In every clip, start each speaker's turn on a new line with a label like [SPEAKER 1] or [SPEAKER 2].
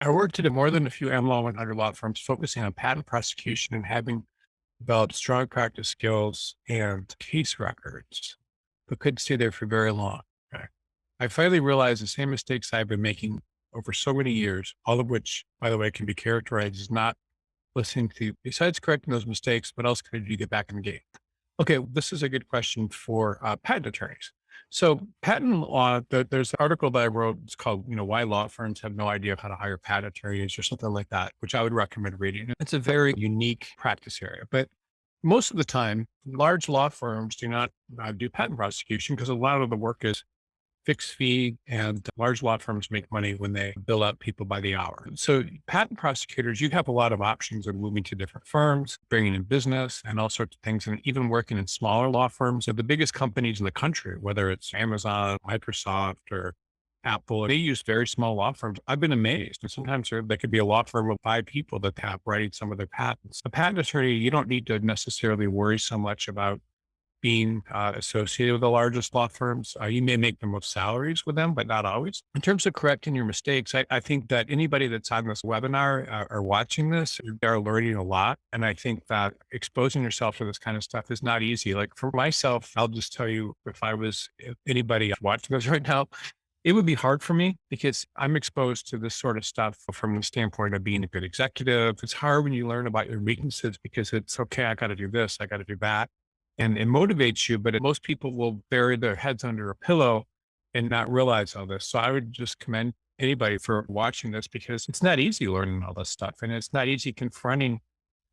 [SPEAKER 1] I worked at more than a few AmLaw 100 law firms focusing on patent prosecution and having developed strong practice skills and case records, but couldn't stay there for very long. Okay. I finally realized the same mistakes I've been making over so many years, all of which, by the way, can be characterized as not listening to, besides correcting those mistakes, what else can I do to get back in the game? Okay, this is a good question for patent attorneys. So, patent law, there's an article that I wrote. It's called, Why Law Firms Have No Idea How to Hire Patent Attorneys or something like that, which I would recommend reading. It's a very unique practice area. But most of the time, large law firms do not do patent prosecution because a lot of the work is fixed fee, and large law firms make money when they bill out people by the hour. So patent prosecutors, you have a lot of options of moving to different firms, bringing in business and all sorts of things, and even working in smaller law firms. So the biggest companies in the country, whether it's Amazon, Microsoft, or Apple, they use very small law firms. I've been amazed. And sometimes there could be a law firm of 5 people that have writing some of their patents. A patent attorney, you don't need to necessarily worry so much about being associated with the largest law firms. You may make the most salaries with them, but not always. In terms of correcting your mistakes, I think that anybody that's on this webinar or watching this, they're learning a lot. And I think that exposing yourself to this kind of stuff is not easy. Like for myself, I'll just tell you, if anybody watching this right now, it would be hard for me because I'm exposed to this sort of stuff from the standpoint of being a good executive. It's hard when you learn about your weaknesses because it's okay. I got to do this. I got to do that, and it motivates you, but most people will bury their heads under a pillow and not realize all this. So I would just commend anybody for watching this because it's not easy learning all this stuff. And it's not easy confronting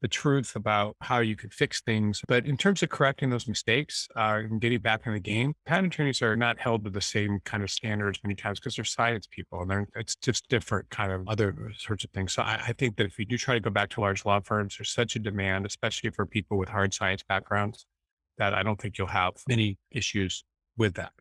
[SPEAKER 1] the truth about how you could fix things. But in terms of correcting those mistakes and getting back in the game, patent attorneys are not held to the same kind of standards many times because they're science people and it's just different kind of other sorts of things. So I think that if you do try to go back to large law firms, there's such a demand, especially for people with hard science backgrounds, that I don't think you'll have many issues with that.